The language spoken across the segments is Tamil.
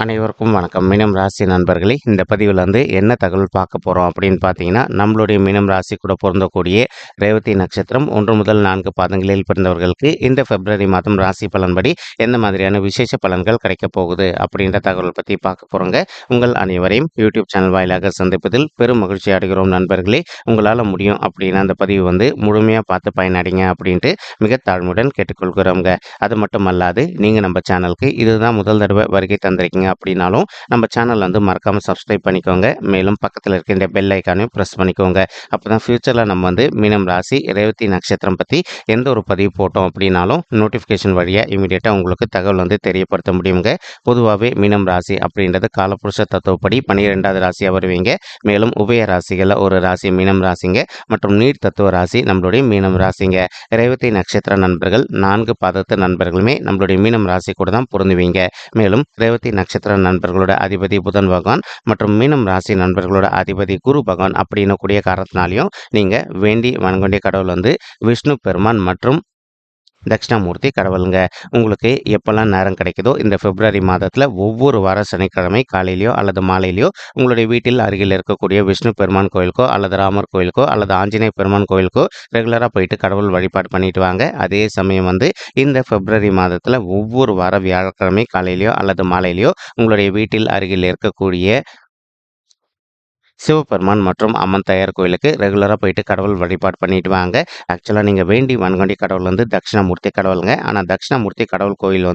அனைவருக்கும் வணக்கம். மீனம் ராசி நண்பர்களே, இந்த பதிவில் என்ன தகவல் பார்க்க போகிறோம் அப்படின்னு பார்த்தீங்கன்னா, நம்மளுடைய மீனம் ராசி கூட பொருந்தக்கூடிய ரேவதி நட்சத்திரம் 1 முதல் 4 பாதங்களில் பிறந்தவர்களுக்கு இந்த பிப்ரவரி மாதம் ராசி பலன்படி எந்த மாதிரியான விசேஷ பலன்கள் கிடைக்கப் போகுது அப்படின்ற தகவல் பற்றி பார்க்க போகிறோங்க. உங்கள் அனைவரையும் யூடியூப் சேனல் வாயிலாக சந்திப்பதில் பெரும் மகிழ்ச்சி அடைகிறோம் நண்பர்களே. உங்களால் முடியும் அப்படின்னா அந்த பதிவு முழுமையாக பார்த்து பயனடைங்க அப்படின்ட்டு மிக தாழ்மையுடன் கேட்டுக்கொள்கிறோங்க. அது மட்டும் அல்லாது நீங்கள் நம்ம சேனலுக்கு இதுதான் முதல் தடவை வருகை தந்திருக்கீங்க அப்படின்னாலும் நம்ம சேனல் மறக்காம சப்ஸ்கிரைப் பண்ணிக்கோங்க. மேலும் பக்கத்தில் இருக்கின்ற பெல் ஐக்கானையும் ப்ரெஸ் பண்ணிக்கோங்க. அப்பதான் ஃபியூச்சரில் நம்ம மீனம் ராசி ரேவதி நட்சத்திரம் பற்றி எந்த ஒரு பதிவு போட்டோம் அப்படின்னாலும் நோட்டிஃபிகேஷன் வழியாக இமீடியட்டாக உங்களுக்கு தகவல் தெரியப்படுத்த முடியுங்க. பொதுவாகவே மீனம் ராசி அப்படின்றது காலப்புருஷ தத்துவப்படி 12வது ராசியாக வருவீங்க. மேலும் உபய ராசிகளில் ஒரு ராசி மீனம் ராசிங்க மற்றும் நீர் தத்துவ ராசி நம்மளுடைய மீனம் ராசிங்க. ரேவதி நட்சத்திர நண்பர்கள் 4 பாதத்து நண்பர்களுமே நம்மளுடைய மீனம் ராசி கூட தான் பொருந்துவீங்க. மேலும் ரேவதி நட்சத்திர நண்பர்களோட அதிபதி புதன் பகவான் மற்றும் மீனம் ராசி நண்பர்களோட அதிபதி குரு பகவான் அப்படின்னு கூடிய காரணத்தினாலையும் நீங்க வேண்டி வணங்கக்கூடிய கடவுள் விஷ்ணு பெருமான் மற்றும் தட்சிணாமூர்த்தி கடவுளுங்க. உங்களுக்கு எப்போல்லாம் நேரம் கிடைக்குதோ இந்த பிப்ரவரி மாதத்தில் ஒவ்வொரு வார சனிக்கிழமை காலையிலையோ அல்லது மாலையிலையோ உங்களுடைய வீட்டில் அருகில் இருக்கக்கூடிய விஷ்ணு பெருமான் கோயிலுக்கோ அல்லது ராமர் கோயிலுக்கோ அல்லது ஆஞ்சநேய பெருமான் கோயிலுக்கோ ரெகுலராக போயிட்டு கடவுள் வழிபாடு பண்ணிட்டு வாங்க. அதே சமயம் இந்த பிப்ரவரி மாதத்தில் ஒவ்வொரு வார வியாழக்கிழமை காலையிலையோ அல்லது மாலையிலையோ உங்களுடைய வீட்டில் அருகில் இருக்கக்கூடிய சிவபெருமான் மற்றும் அம்மன் தயார் கோயிலுக்கு ரெகுலராக போயிட்டு கடவுள் வழிபாடு பண்ணிட்டு வாங்க. ஆக்சுவலாக நீங்கள் வேண்டி வணங்கி கடவுள் தட்சிணாமூர்த்தி கடவுளுங்க. ஆனால் தட்சிணாமூர்த்தி கடவுள் கோயில்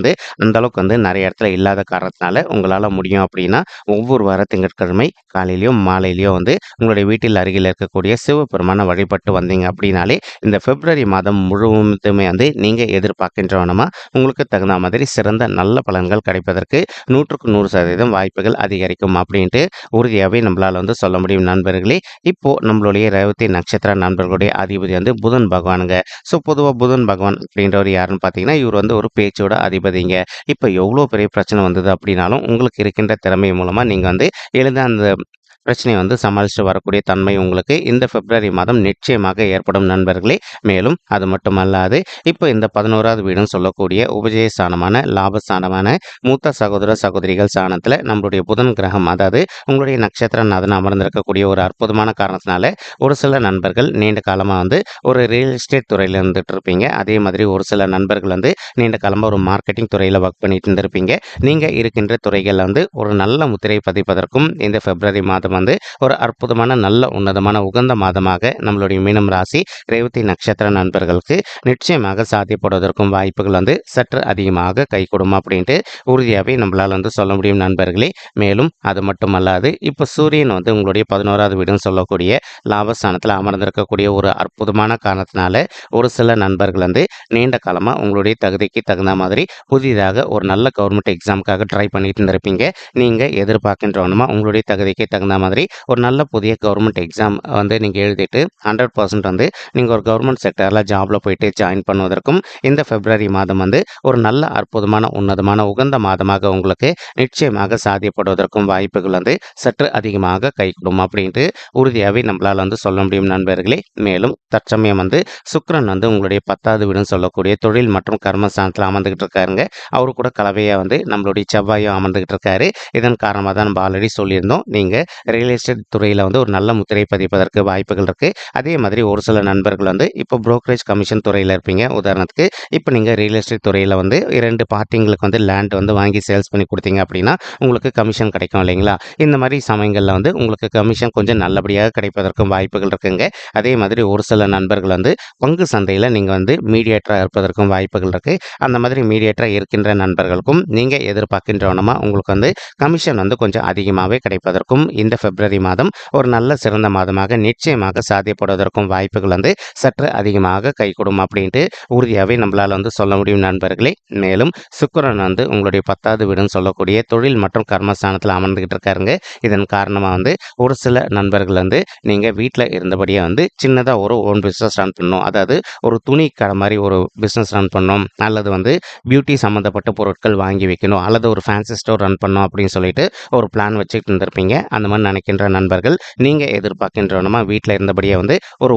அந்தளவுக்கு நிறைய இடத்துல இல்லாத காரணத்தினால உங்களால் முடியும் அப்படின்னா ஒவ்வொரு வார திங்கட்கிழமை காலையிலையோ மாலையிலையோ உங்களுடைய வீட்டில் அருகில் இருக்கக்கூடிய சிவபெருமானை வழிபட்டு வந்தீங்க அப்படின்னாலே இந்த பிப்ரவரி மாதம் முழுவதுமே நீங்கள் எதிர்பார்க்கின்றவனமா உங்களுக்கு தகுந்த மாதிரி சிறந்த நல்ல பலன்கள் கிடைப்பதற்கு 100% வாய்ப்புகள் அதிகரிக்கும் அப்படின்ட்டு உறுதியாகவே நம்மளால் சொல்ல முடியும் நண்பர்களே. இப்போ நம்மளுடைய ரேவதி நட்சத்திர நண்பர்களுடைய அதிபதி புதன் பகவானுங்க. ஸோ பொதுவாக புதன் பகவான் அப்படின்றவர் யாருன்னு பார்த்தீங்கன்னா இவர் ஒரு பேச்சோட அதிபதிங்க. இப்போ எவ்வளோ பெரிய பிரச்சனை வந்தது அப்படின்னாலும் உங்களுக்கு இருக்கின்ற திறமை மூலமாக நீங்கள் எழுத அந்த பிரச்சனையை சமாளிச்சுட்டு வரக்கூடிய தன்மை உங்களுக்கு இந்த பிப்ரவரி மாதம் நிச்சயமாக ஏற்படும் நண்பர்களே. மேலும் அது மட்டுமல்லாது இப்போ இந்த 11வது வீடுன்னு சொல்லக்கூடிய உபஜயஸ்தானமான லாபஸ்தானமான மூத்த சகோதர சகோதரிகள் ஸ்தானத்தில் நம்மளுடைய புதன் கிரகம் அதாவது உங்களுடைய நட்சத்திரநாதன் அமர்ந்திருக்கக்கூடிய ஒரு அற்புதமான காரணத்தினால ஒரு சில நண்பர்கள் நீண்ட காலமாக ஒரு ரியல் எஸ்டேட் துறையில் இருந்துட்டு இருப்பீங்க. அதே மாதிரி ஒரு சில நண்பர்கள் நீண்ட காலமாக ஒரு மார்க்கெட்டிங் துறையில் ஒர்க் பண்ணிட்டு இருந்திருப்பீங்க. நீங்கள் இருக்கின்ற துறைகளில் ஒரு நல்ல முத்திரை பதிப்பதற்கும் இந்த பிப்ரவரி மாதம் ஒரு அற்புதமான நல்ல உன்னதமான உகந்த மாதமாக நம்மளுடைய மீனம் ராசி ரேவதி நட்சத்திர நண்பர்களுக்கு நிச்சயமாக சாத்தியப்படுவதற்கும் வாய்ப்புகள் சற்று அதிகமாக கை கொடுக்கும் அப்படின்ட்டு உறுதியாகவே நம்மளால் சொல்ல முடியும் நண்பர்களே. மேலும் அது மட்டுமல்லாது இப்போ சூரியன் உங்களுடைய 11வது வீடுன்னு சொல்லக்கூடிய லாபஸ்தானத்தில் அமர்ந்திருக்கக்கூடிய ஒரு அற்புதமான காரணத்தினால ஒரு சில நண்பர்கள் நீண்ட காலமாக உங்களுடைய தகுதிக்கு தகுந்த மாதிரி புதிதாக ஒரு நல்ல கவர்மெண்ட் எக்ஸாமுக்காக ட்ரை பண்ணிட்டு இருந்திருப்பீங்க. நீங்கள் எதிர்பார்க்கின்றவனுமா உங்களுடைய தகுதிக்கு தகுந்த மாதிரி ஒரு நல்ல புதிய கவர்மெண்ட் எக்ஸாம் நீங்கள் எழுதிட்டு 100% நீங்கள் ஒரு கவர்மெண்ட் செக்டரில் ஜாபில் போயிட்டு ஜாயின் பண்ணுவதற்கும் இந்த பிப்ரவரி மாதம் ஒரு நல்ல அற்புதமான உன்னதமான உகந்த மாதமாக உங்களுக்கு நிச்சயமாக சாத்தியப்படுவதற்கும் வாய்ப்புகள் சற்று அதிகமாக கைகூடும் அப்படின்ட்டு உறுதியாகவே நம்மளால் சொல்ல முடியும் நண்பர்களே. மேலும் தற்சமயம் சுக்கிரன் உங்களுடைய 10வது வீடுன்னு சொல்லக்கூடிய தொழில் மற்றும் கர்மஸ்தானத்தில் அமர்ந்துகிட்டு இருக்காருங்க. அவரு கூட கலவையாக நம்மளுடைய செவ்வாயும் அமர்ந்துகிட்டு இருக்காரு. இதன் காரணமாக தான் நம்ம ஆல்ரெடி சொல்லியிருந்தோம் நீங்கள் ரியல் எஸ்டேட் துறையில் ஒரு நல்ல முத்திரை பதிப்பதற்கு வாய்ப்புகள் இருக்குது. அதே மாதிரி ஒரு சில நண்பர்கள் இப்போ புரோக்கரேஜ் கமிஷன் துறையில் இருப்பீங்க. உதாரணத்துக்கு இப்போ நீங்கள் ரியல் எஸ்டேட் துறையில் 2 பார்ட்டிங்களுக்கு லேண்ட் வாங்கி சேல்ஸ் பண்ணி கொடுத்தீங்க அப்படின்னா உங்களுக்கு கமிஷன் கிடைக்கும் இல்லைங்களா. இந்த மாதிரி சமயங்களில் உங்களுக்கு கமிஷன் கொஞ்சம் நல்லபடியாக கிடைப்பதற்கும் வாய்ப்புகள் இருக்குங்க. அதே மாதிரி ஒரு சில நண்பர்கள் பங்கு சந்தையில் நீங்கள் மீடியேட்டராக இருப்பதற்கும் வாய்ப்புகள் இருக்குது. அந்த மாதிரி மீடியேட்டராக இருக்கின்ற நண்பர்களுக்கும் நீங்கள் எதிர்பார்க்கின்றவனமா உங்களுக்கு கமிஷன் கொஞ்சம் அதிகமாகவே கிடைப்பதற்கும் இந்த பிப்ரவரி மாதம் ஒரு நல்ல சிறந்த மாதமாக நிச்சயமாக சாத்தியப்படுவதற்கும் வாய்ப்புகள் சற்று அதிகமாக கைகூடும் அப்படின்ட்டு உறுதியாகவே நம்மளால் சொல்ல முடியும் நண்பர்களே. மேலும் சுக்கிரன் உங்களுடைய 10வது வீடுன்னு சொல்லக்கூடிய தொழில் மற்றும் கர்மஸ்தானத்தில் அமர்ந்துகிட்டு இருக்காருங்க. இதன் காரணமாக ஒரு சில நண்பர்கள் நீங்கள் வீட்டில் இருந்தபடியே சின்னதாக ஒரு ஓன் பிஸ்னஸ் ரன் பண்ணணும். அதாவது ஒரு துணி கடை மாதிரி ஒரு பிஸ்னஸ் ரன் பண்ணணும் அல்லது பியூட்டி சம்மந்தப்பட்ட பொருட்கள் வாங்கி வைக்கணும் அல்லது ஒரு ஃபேன்சி ஸ்டோர் ரன் பண்ணணும் அப்படின்னு சொல்லிட்டு ஒரு பிளான் வச்சுக்கிட்டு இருந்திருப்பீங்க. அந்த மாதிரி நினைக்கின்ற நண்பர்கள் நீங்கள் எதிர்பார்க்கின்றவனமா வீட்டில் இருந்தபடியே ஒரு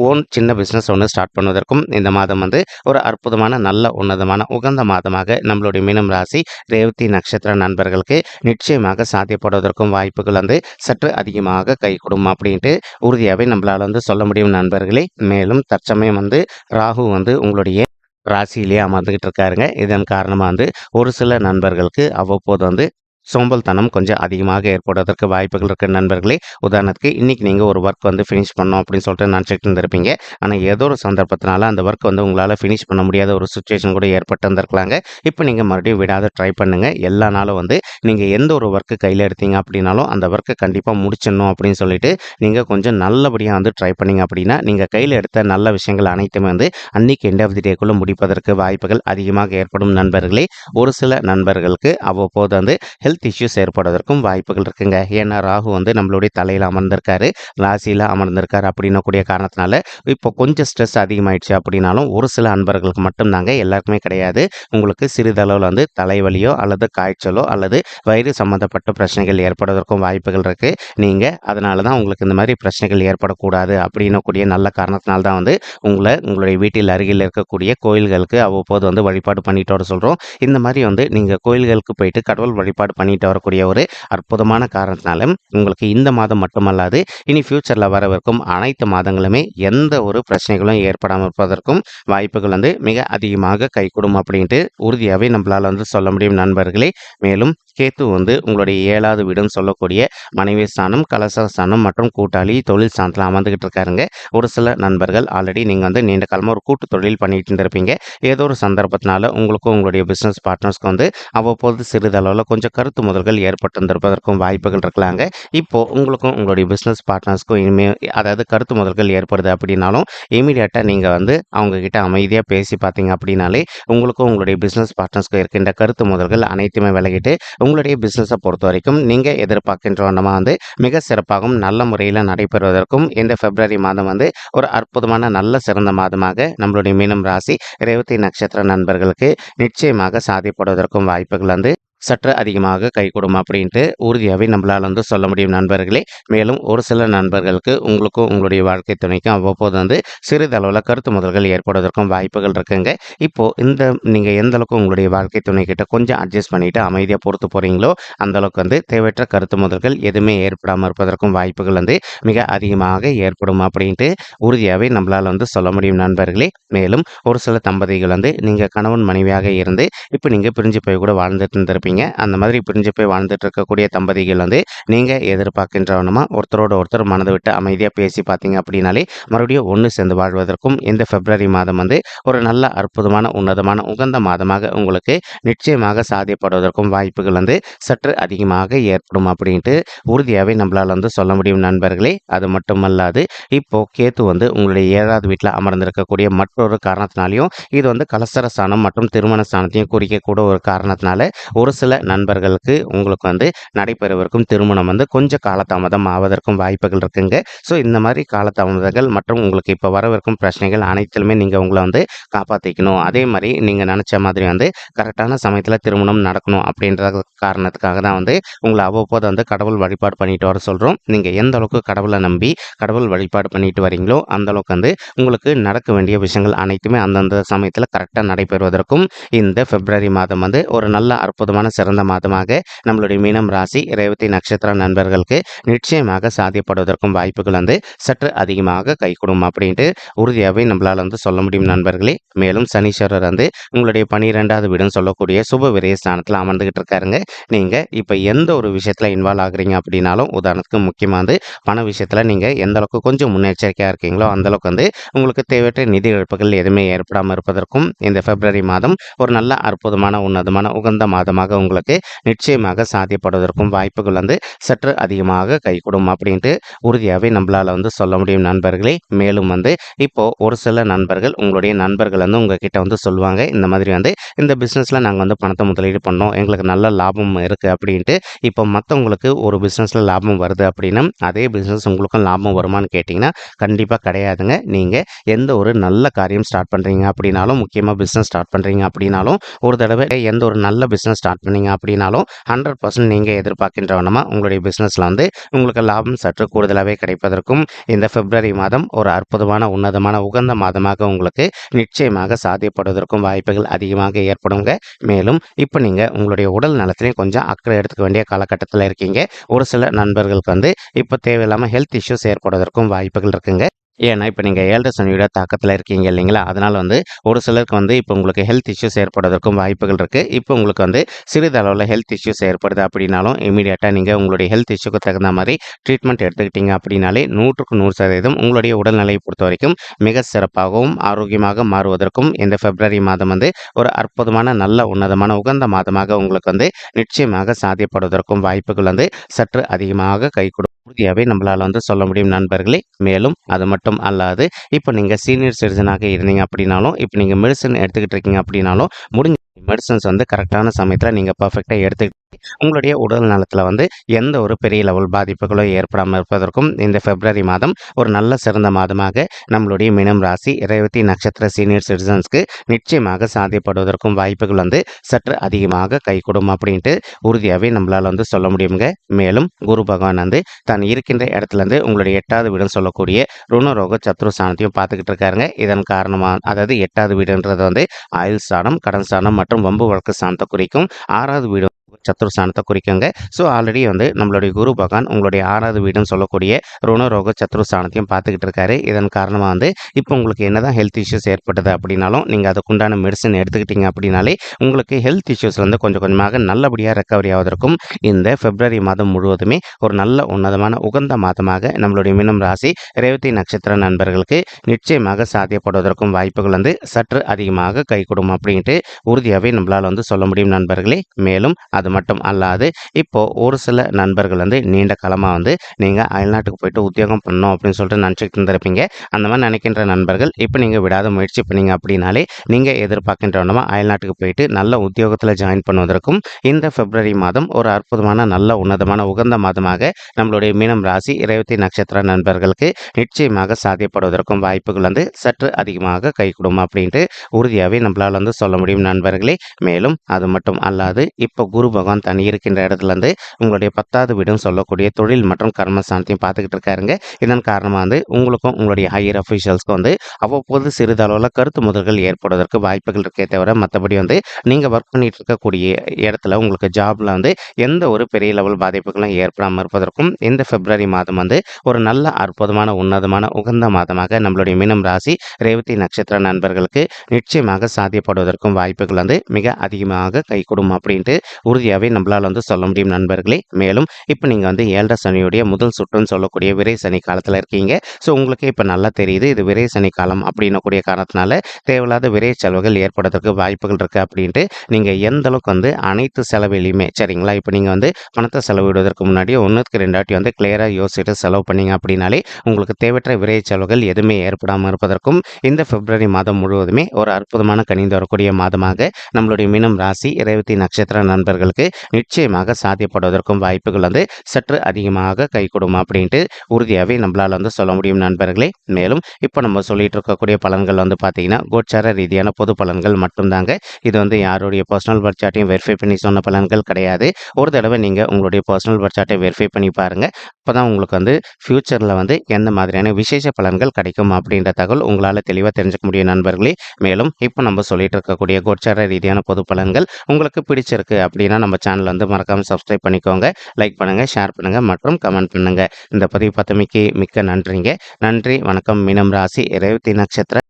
ஓன் சின்ன பிஸ்னஸ் ஒன்று ஸ்டார்ட் பண்ணுவதற்கும் இந்த மாதம் வந்து ஒரு அற்புதமான நல்ல உன்னதமான உகந்த மாதமாக நம்மளுடைய மீனம் ராசி ரேவதி நட்சத்திர நண்பர்களுக்கு நிச்சயமாக சாத்தியப்படுவதற்கும் வாய்ப்புகள் வந்து சற்று அதிகமாக கைகூடும் அப்படின்ட்டு உறுதியாகவே நம்மளால் வந்து சொல்ல முடியும் நண்பர்களே. மேலும் தற்சமயம் வந்து ராகு வந்து உங்களுடைய ராசியிலேயே அமர்ந்துகிட்டு இருக்காருங்க. இதன் காரணமா வந்து ஒரு சில நண்பர்களுக்கு அவ்வப்போது வந்து சோம்பல்தனம் கொஞ்சம் அதிகமாக ஏற்படுவதற்கு வாய்ப்புகள் இருக்கு நண்பர்களே. உதாரணத்துக்கு இன்னைக்கு நீங்க ஒரு ஒர்க் வந்து ஃபினிஷ் பண்ணணும் அப்படின்னு சொல்லிட்டு நினச்சிட்டு இருந்திருப்பீங்க. ஆனால் ஏதோ ஒரு சந்தர்ப்பத்தினால அந்த ஒர்க் வந்து உங்களால் ஃபினிஷ் பண்ண முடியாத ஒரு சுச்சுவேஷன் கூட ஏற்பட்டு இருந்திருக்கலாங்க. இப்போ நீங்கள் மறுபடியும் விடாத ட்ரை பண்ணுங்க. எல்லா நாளும் வந்து நீங்கள் எந்த ஒரு ஒர்க்கு கையில் எடுத்தீங்க அப்படின்னாலும் அந்த ஒர்க்கை கண்டிப்பாக முடிச்சிடணும் அப்படின்னு சொல்லிட்டு நீங்கள் கொஞ்சம் நல்லபடியாக வந்து ட்ரை பண்ணீங்க அப்படின்னா நீங்கள் கையில் எடுத்த நல்ல விஷயங்கள் அனைத்துமே வந்து அன்னைக்கு எண்ட் ஆஃப் தி டேக்குள்ளே முடிப்பதற்கு வாய்ப்புகள் அதிகமாக ஏற்படும் நண்பர்களே. ஒரு சில நண்பர்களுக்கு அவ்வப்போது வந்து ஹெல்த் இஷ்யூஸ் ஏற்படுவதற்கும் வாய்ப்புகள் இருக்குங்க. ஏன்னா ராகு வந்து நம்மளுடைய தலையில் அமர்ந்திருக்காரு, ராசியில் அமர்ந்திருக்காரு அப்படின்னக்கூடிய காரணத்தினால இப்போ கொஞ்சம் ஸ்ட்ரெஸ் அதிகமாயிடுச்சு அப்படின்னாலும் ஒரு சில அன்பர்களுக்கு மட்டும்தாங்க, எல்லாருக்குமே கிடையாது. உங்களுக்கு சிறிதளவில் வந்து தலைவலியோ அல்லது காய்ச்சலோ அல்லது வயிறு சம்மந்தப்பட்ட பிரச்சனைகள் ஏற்படுவதற்கும் வாய்ப்புகள் இருக்குது. நீங்கள் அதனால தான் உங்களுக்கு இந்த மாதிரி பிரச்சனைகள் ஏற்படக்கூடாது அப்படின்னக்கூடிய நல்ல காரணத்தினால தான் வந்து உங்களுடைய வீட்டில் அருகில் இருக்கக்கூடிய கோயில்களுக்கு அவ்வப்போது வந்து வழிபாடு பண்ணிட்டு வர சொல்கிறோம். இந்த மாதிரி வந்து நீங்கள் கோயில்களுக்கு போயிட்டு கடவுள் வழிபாடு பண்ணிட்டு வரக்கூடிய ஒரு அற்புதமான காரணத்தினால உங்களுக்கு இந்த மாதம் மட்டுமல்லாது இனி ஃபியூச்சரில் வரவிருக்கும் அனைத்து மாதங்களுமே எந்த ஒரு பிரச்சனைகளும் ஏற்படாமல் இருப்பதற்கும் வாய்ப்புகள் வந்து மிக அதிகமாக கைகூடும் அப்படின்ட்டு உறுதியாகவே நம்மளால் வந்து சொல்ல முடியும் நண்பர்களே. மேலும் கேத்து வந்து உங்களுடைய 7வது வீடுன்னு சொல்லக்கூடிய மனைவி ஸ்தானம், கலசர ஸ்தானம் மற்றும் கூட்டாளி தொழில் ஸ்தானத்தில் அமர்ந்துகிட்டு இருக்காருங்க. ஒரு சில நண்பர்கள் ஆல்ரெடி நீங்கள் வந்து நீண்ட காலமாக ஒரு கூட்டு தொழில் பண்ணிட்டு இருந்திருப்பீங்க. ஏதோ ஒரு சந்தர்ப்பத்தினால உங்களுக்கும் உங்களுடைய பிஸ்னஸ் பார்ட்னர்ஸ்க்கு வந்து அவ்வப்போது சிறிதளவில் கொஞ்சம் கருத்து முதல்கள் ஏற்பட்டிருந்திருப்பதற்கும் வாய்ப்புகள் இருக்கலாங்க. இப்போ உங்களுக்கும் உங்களுடைய பிஸ்னஸ் பார்ட்னர்ஸ்க்கும் இனிமேல் அதாவது கருத்து முதல்கள் ஏற்படுது அப்படின்னாலும் இமீடியட்டாக நீங்கள் வந்து அவங்க கிட்ட அமைதியாக பேசி பார்த்தீங்க அப்படின்னாலே உங்களுக்கும் உங்களுடைய பிஸ்னஸ் பார்ட்னர்ஸ்க்கும் இருக்கின்ற கருத்து முதல்கள் அனைத்துமே விலகிட்டு உங்களுடைய பிஸ்னஸை பொறுத்த வரைக்கும் நீங்கள் எதிர்பார்க்கின்ற வண்ணமாக வந்து மிக சிறப்பாகவும் நல்ல முறையில் நடைபெறுவதற்கும் இந்த பிப்ரவரி மாதம் வந்து ஒரு அற்புதமான நல்ல சிறந்த மாதமாக நம்மளுடைய மீனம் ராசி ரேவதி நட்சத்திர நண்பர்களுக்கு நிச்சயமாக சாதிப்படுவதற்கும் வாய்ப்புகள் வந்து சற்று அதிகமாக கைகூடும் அப்படின்ட்டு உறுதியாகவே நம்மளால் வந்து சொல்ல முடியும் நண்பர்களே. மேலும் ஒரு சில நண்பர்களுக்கு உங்களுக்கும் உங்களுடைய வாழ்க்கை துணைக்கும் அவ்வப்போது வந்து சிறிதளவில் கருத்து முதல்கள் ஏற்படுவதற்கும் வாய்ப்புகள் இருக்குங்க. இப்போது நீங்கள் எந்த அளவுக்கு உங்களுடைய வாழ்க்கை துணை கிட்ட கொஞ்சம் அட்ஜஸ்ட் பண்ணிவிட்டு அமைதியாக பொறுத்து போகிறீங்களோ அந்தளவுக்கு வந்து தேவையற்ற கருத்து முதல்கள் எதுவுமே ஏற்படாமல் இருப்பதற்கும் வாய்ப்புகள் வந்து மிக அதிகமாக ஏற்படும் அப்படின்ட்டு உறுதியாகவே நம்மளால் வந்து சொல்ல முடியும் நண்பர்களே. மேலும் ஒரு சில தம்பதிகள் வந்து நீங்கள் கணவன் மனைவியாக இருந்து இப்போ நீங்கள் பிரிஞ்சு போய் கூட வாழ்ந்துட்டு இருந்திருப்பீங்க. அந்த மாதிரி பிரிஞ்சு போய் வாழ்ந்துட்டு இருக்கக்கூடிய தம்பதிகள் வந்து நீங்கள் எதிர்பார்க்கின்றவனமா ஒருத்தரோட ஒருத்தர் மனதை விட்டு அமைதியாக பேசி பார்த்தீங்க அப்படின்னாலே மறுபடியும் ஒன்று சேர்ந்து வாழ்வதற்கும் இந்த பிப்ரவரி மாதம் வந்து ஒரு நல்ல அற்புதமான உன்னதமான உகந்த மாதமாக உங்களுக்கு நிச்சயமாக சாத்தியப்படுவதற்கும் வாய்ப்புகள் வந்து சற்று அதிகமாக ஏற்படும் அப்படின்ட்டு உறுதியாகவே நம்மளால் வந்து சொல்ல முடியும் நண்பர்களே. அது மட்டுமல்லாது இப்போ கேத்து வந்து உங்களுடைய 7வது வீட்டில் அமர்ந்திருக்கக்கூடிய மற்றொரு காரணத்தினாலையும் இது வந்து கலசர ஸ்தானம் மற்றும் திருமண ஸ்தானத்தையும் குறிக்கக்கூட ஒரு காரணத்தினால ஒரு சில நண்பர்களுக்கு உங்களுக்கு வந்து நடைபெறவிருக்கும் திருமணம் வந்து கொஞ்சம் காலதாமதம் ஆவதற்கும் வாய்ப்புகள் இருக்குங்க. ஸோ இந்த மாதிரி காலதாமதங்கள் மற்றும் உங்களுக்கு இப்போ வரவிருக்கும் பிரச்சனைகள் அனைத்திலுமே நீங்கள் உங்களை வந்து காப்பாற்றிக்கணும். அதே மாதிரி நீங்கள் நினச்ச மாதிரி வந்து கரெக்டான சமயத்தில் திருமணம் நடக்கணும் அப்படின்ற காரணத்துக்காக தான் வந்து உங்களை அவ்வப்போது வந்து கடவுள் வழிபாடு பண்ணிட்டு வர சொல்கிறோம். நீங்கள் எந்த அளவுக்கு கடவுளை நம்பி கடவுள் வழிபாடு பண்ணிட்டு வரீங்களோ அந்த அளவுக்கு வந்து உங்களுக்கு நடக்க வேண்டிய விஷயங்கள் அனைத்துமே அந்தந்த சமயத்தில் கரெக்டாக நடைபெறுவதற்கும் இந்த பிப்ரவரி மாதம் வந்து ஒரு நல்ல அற்புதமான சிறந்த மாதமாக நம்மளுடைய மீனம் ராசி ரேவதி நட்சத்திர நண்பர்களுக்கு நிச்சயமாக சாத்தியப்படுவதற்கும் வாய்ப்புகள் வந்து சற்று அதிகமாக கைகூடும் அப்படின்ட்டு உறுதியாகவே நம்மளால் வந்து சொல்ல முடியும் நண்பர்களே. மேலும் சனீஸ்வரர் வந்து உங்களுடைய 12வது வீடுன்னு சொல்லக்கூடிய சுப விரய ஸ்தானத்தில் அமர்ந்துகிட்டு இருக்காருங்க. நீங்கள் இப்போ எந்த ஒரு விஷயத்தில் இன்வால்வ் ஆகுறீங்க அப்படின்னாலும் உதாரணத்துக்கு முக்கியமாக வந்து பண விஷயத்தில் நீங்கள் எந்த அளவுக்கு கொஞ்சம் முன்னெச்சரிக்கையாக இருக்கீங்களோ அந்தளவுக்கு வந்து உங்களுக்கு தேவையற்ற நிதி இழப்புகள் எதுவுமே ஏற்படாமல் இருப்பதற்கும் இந்த பிப்ரவரி மாதம் ஒரு நல்ல அற்புதமான உன்னதமான உகந்த மாதமாக உங்களுக்கு நிச்சயமாக சாத்தியப்படுவதற்கும் வாய்ப்புகள் வந்து சற்று அதிகமாக கைகூடும் அப்படின்ட்டு உறுதியாகவே நம்மளால் வந்து சொல்ல முடியும் நண்பர்களே. மேலும் வந்து இப்போது ஒரு சில நண்பர்கள் உங்களுடைய நண்பர்கள் வந்து உங்ககிட்ட வந்து சொல்லுவாங்க, இந்த மாதிரி வந்து இந்த பிஸ்னஸில் நாங்கள் வந்து பணத்தை முதலீடு பண்ணோம், எங்களுக்கு நல்ல லாபம் இருக்குது அப்படின்ட்டு. இப்போ மற்றவங்களுக்கு ஒரு பிஸ்னஸில் லாபம் வருது அப்படின்னா அதே பிஸ்னஸ் உங்களுக்கும் லாபம் வருமானு கேட்டிங்கன்னா கண்டிப்பாக கிடையாதுங்க. நீங்கள் எந்த ஒரு நல்ல காரியம் ஸ்டார்ட் பண்ணுறீங்க அப்படின்னாலும் முக்கியமாக பிஸ்னஸ் ஸ்டார்ட் பண்ணுறீங்க அப்படின்னாலும் ஒரு தடவை எந்த ஒரு நல்ல பிஸ்னஸ் ஸ்டார்ட் பண்ணீங்க அப்படின்னாலும் 100% நீங்க எதிர்பார்க்கின்ற வண்ணமா உங்களுடைய பிசினஸ்ல வந்து உங்களுக்கு லாபம் சற்று கூடுதலாவே கிடைப்பதற்கும் இந்த பிப்ரவரி மாதம் ஒரு அற்புதமான உன்னதமான உகந்த மாதமாக உங்களுக்கு நிச்சயமாக சாத்தியப்படுவதற்கும் வாய்ப்புகள் அதிகமாக ஏற்படுங்க. மேலும் இப்ப நீங்க உங்களுடைய உடல் நலத்திலையும் கொஞ்சம் அக்கறை எடுத்துக்க வேண்டிய காலகட்டத்தில் இருக்கீங்க. ஒரு சில நண்பர்களுக்கு வந்து இப்ப தேவையில்லாம ஹெல்த் இஷ்யூஸ் ஏற்படுவதற்கும் வாய்ப்புகள் இருக்குங்க. ஏன்னா, இப்ப நீங்க 7 சனியோட தாக்கத்துல இருக்கீங்க இல்லைங்களா? அதனால வந்து ஒரு சிலருக்கு வந்து இப்ப உங்களுக்கு ஹெல்த் இஷ்யூஸ் ஏற்படுவதற்கும் வாய்ப்புகள் இருக்கு. இப்ப உங்களுக்கு வந்து சிறிதளவுல ஹெல்த் இஷ்யூஸ் ஏற்படுது அப்படின்னாலும், இம்மீடியட்டா நீங்க உங்களுடைய ஹெல்த் இஷ்யூக்கு தகுந்த மாரி ட்ரீட்மெண்ட் எடுத்துக்கிட்டீங்க அப்படின்னாலே 100க்கு 100% உங்களுடைய உடல்நிலையை பொறுத்தவரைக்கும் மிக சிறப்பாகவும், ஆரோக்கியமாக மாறுவதற்கும் இந்த பிப்ரவரி மாதம் வந்து ஒரு அற்புதமான, நல்ல உன்னதமான, உகந்த மாதமாக உங்களுக்கு வந்து நிச்சயமாக சாத்தியப்படுவதற்கும் வாய்ப்புகள் வந்து சற்று அதிகமாக கைகூடும். உறுதியாவே நம்மளால வந்து சொல்ல முடியும் நண்பர்களே. மேலும் அது மட்டும் அல்லாது, இப்ப நீங்க சீனியர் சிட்டிசனாக இருந்தீங்க அப்படின்னாலும், இப்ப நீங்க மெடிசின் எடுத்துக்கிட்டு இருக்கீங்க அப்படின்னாலும், முடிஞ்ச மெடிசின்ஸ் வந்து கரெக்டான சமயத்துல நீங்க பெர்ஃபெக்ட்டா எடுத்துக்கிட்டு உங்களுடைய உடல் நலத்துல வந்து எந்த ஒரு பெரிய லெவல் பாதிப்புகளோ ஏற்படாம இருப்பதற்கும் இந்த பிப்ரவரி மாதம் ஒரு நல்ல சிறந்த மாதமாக நம்மளுடைய மீனம் ராசி, ரேவதி நட்சத்திர சீனியர் சிட்டிசன்ஸ்க்கு நிச்சயமாக சாத்தியப்படுவதற்கும் வாய்ப்புகள் வந்து சற்று அதிகமாக கைகூடும் அப்படின்ட்டு உறுதியாவே நம்மளால வந்து சொல்ல முடியுங்க. மேலும் குரு பகவான் வந்து தான் இருக்கின்ற இடத்துல இருந்து உங்களுடைய 8வது வீடுன்னு சொல்லக்கூடிய ருணரோக சத்ரு ஸ்தானத்தையும் பார்த்துக்கிட்டு இருக்காருங்க. இதன் காரணமா அதாவது 8வது வீடுன்றது வந்து ஆயுள் ஸ்தானம், கடன் ஸ்தானம் மற்றும் வம்பு வழக்கு ஸ்தானத்தை குறிக்கும். 6வது வீடு சத்ரு ஸ்தானத்தை குறிக்குங்க. ஸோ ஆல்ரெடி வந்து நம்மளுடைய குரு பகவான் உங்களுடைய 6வது வீடுன்னு சொல்லக்கூடிய ருணரோக சத்ரு ஸ்தானத்தையும் பார்த்துக்கிட்டு இருக்காரு. இதன் காரணமா வந்து இப்போ உங்களுக்கு என்னதான் ஹெல்த் இஷ்யூஸ் ஏற்பட்டது அப்படின்னாலும் நீங்க அதுக்குண்டான மெடிசன் எடுத்துக்கிட்டீங்க அப்படின்னாலே உங்களுக்கு ஹெல்த் இஷ்யூஸ் வந்து கொஞ்சம் கொஞ்சமாக நல்லபடியாக ரெக்கவரி ஆவதற்கும் இந்த பிப்ரவரி மாதம் முழுவதுமே ஒரு நல்ல உன்னதமான உகந்த மாதமாக நம்மளுடைய மீனம் ராசி, ரேவதி நட்சத்திர நண்பர்களுக்கு நிச்சயமாக சாத்தியப்படுவதற்கும் வாய்ப்புகள் வந்து சற்று அதிகமாக கைகூடும் அப்படின்ட்டு உறுதியாகவே நம்மளால் வந்து சொல்ல முடியும் நண்பர்களே. மேலும் அது மட்டும் அல்லாது இப்போ ஒரு சில நண்பர்கள் வந்து நீண்ட காலமாக வந்து நீங்கள் அயல்நாட்டுக்கு போயிட்டு உத்தியோகம் பண்ணணும் அப்படின்னு சொல்லிட்டு நினச்சிட்டு இருந்திருப்பீங்க. அந்த மாதிரி நினைக்கின்ற நண்பர்கள் இப்போ நீங்கள் விடாத முயற்சி பண்ணீங்க அப்படின்னாலே நீங்கள் எதிர்பார்க்கின்றவனமா அயல்நாட்டுக்கு போயிட்டு நல்ல உத்தியோகத்தில் ஜாயின் பண்ணுவதற்கும் இந்த பிப்ரவரி மாதம் ஒரு அற்புதமான நல்ல உன்னதமான உகந்த மாதமாக நம்மளுடைய மீனம் ராசி, ரேவதி நட்சத்திர நண்பர்களுக்கு நிச்சயமாக சாத்தியப்படுவதற்கும் வாய்ப்புகள் வந்து சற்று அதிகமாக கைகூடும் அப்படின்ட்டு உறுதியாகவே நம்மளால் வந்து சொல்ல முடியும் நண்பர்களே. மேலும் அது மட்டும் அல்லாது இப்போ குரு பகவான் தனி இருக்கின்ற இடத்துல இருந்து உங்களுடைய 10வது வீடும் சொல்லக்கூடிய தொழில் மற்றும் கர்மஸ்தானத்தையும் பார்த்துக்கிட்டு இருக்காருங்க. இதன் காரணமாக வந்து உங்களுக்கும் உங்களுடைய ஹையர் அஃபீஷியல்ஸ்க்கும் வந்து அவ்வப்போது சிறிதளவில் கருத்து முதல்கள் ஏற்படுவதற்கு வாய்ப்புகள் இருக்கே தவிர மற்றபடி வந்து நீங்கள் ஒர்க் பண்ணிட்டு இருக்கக்கூடிய இடத்துல உங்களுக்கு ஜாப்ல வந்து எந்த ஒரு பெரிய லெவல் பாதிப்புகளும் ஏற்படாமல் இருப்பதற்கும் இந்த பிப்ரவரி மாதம் வந்து ஒரு நல்ல அற்புதமான உன்னதமான உகந்த மாதமாக நம்மளுடைய மீனம் ராசி, ரேவதி நட்சத்திர நண்பர்களுக்கு நிச்சயமாக சாத்தியப்படுவதற்கும் வாய்ப்புகள் வந்து மிக அதிகமாக கைகூடும் அப்படின்ட்டு உறுதியாகவே நம்மளால் வந்து சொல்ல முடியும் நண்பர்களே. மேலும் இப்போ நீங்கள் வந்து 7 சனியுடைய முதல் சுற்றுன்னு சொல்லக்கூடிய விரை சனி காலத்தில் இருக்கீங்க. ஸோ உங்களுக்கு இப்போ நல்லா தெரியுது இது விரை சனி காலம் அப்படின்னக்கூடிய காரணத்தினால தேவையில்லாத விரை செலவுகள் ஏற்படுறதுக்கு வாய்ப்புகள் இருக்குது அப்படின்ட்டு நீங்கள் எந்த அளவுக்கு வந்து அனைத்து செலவிலையுமே சரிங்களா. இப்போ நீங்கள் வந்து பணத்தை செலவிடுவதற்கு முன்னாடி 1க்கு 2 வாட்டி வந்து கிளியராக யோசிச்சுட்டு செலவு பண்ணீங்க அப்படின்னாலே உங்களுக்கு தேவையற்ற விரை செலவுகள் எதுவுமே ஏற்படாமல் இருப்பதற்கும் இந்த பிப்ரவரி மாதம் முழுவதுமே ஒரு அற்புதமான கனிந்து வரக்கூடிய மாதமாக நம்மளுடைய மீனம் ராசி, ரேவதி நட்சத்திர நண்பர்களுக்கு நிச்சயமாக சாத்தியப்படுவதற்கும் வாய்ப்புகள் வந்து சற்று அதிகமாக கைகூடும் அப்படின்ட்டு உறுதியாகவே நம்மளால் வந்து சொல்ல முடியும் நண்பர்களே. மேலும் இப்போ நம்ம சொல்லிட்டு இருக்கக்கூடிய பலன்கள் வந்து பார்த்தீங்கன்னா கோச்சார ரீதியான பொது பலன்கள் மட்டும்தாங்க. இது வந்து யாருடைய பர்சனல் பர்த் சார்ட்டையும் வெரிஃபை பண்ணி சொன்ன பலன்கள் கிடையாது. ஒரு தடவை நீங்கள் உங்களுடைய பர்சனல் பர்த் சார்ட்டை வெரிஃபை பண்ணி பாருங்கள். அப்போ தான் உங்களுக்கு வந்து ஃப்யூச்சரில் வந்து எந்த மாதிரியான விசேஷ பலன்கள் கிடைக்கும் அப்படின்ற தகவல் உங்களால் தெளிவாக தெரிஞ்சுக்க முடியும் நண்பர்களே. மேலும் இப்போ நம்ம சொல்லிட்டு இருக்கக்கூடிய கோச்சார ரீதியான பொது பலன்கள் உங்களுக்கு பிடிச்சிருக்கு அப்படின்னா நம்ம சேனல் வந்து மறக்காமல் சப்ஸ்கிரைப் பண்ணிக்கோங்க. லைக் பண்ணுங்கள், ஷேர் பண்ணுங்கள் மற்றும் கமெண்ட் பண்ணுங்கள். இந்த பதிவு பார்த்தமைக்கு மிக்க நன்றிங்க. நன்றி, வணக்கம். மீனம் ராசி, ரேவதி நட்சத்திர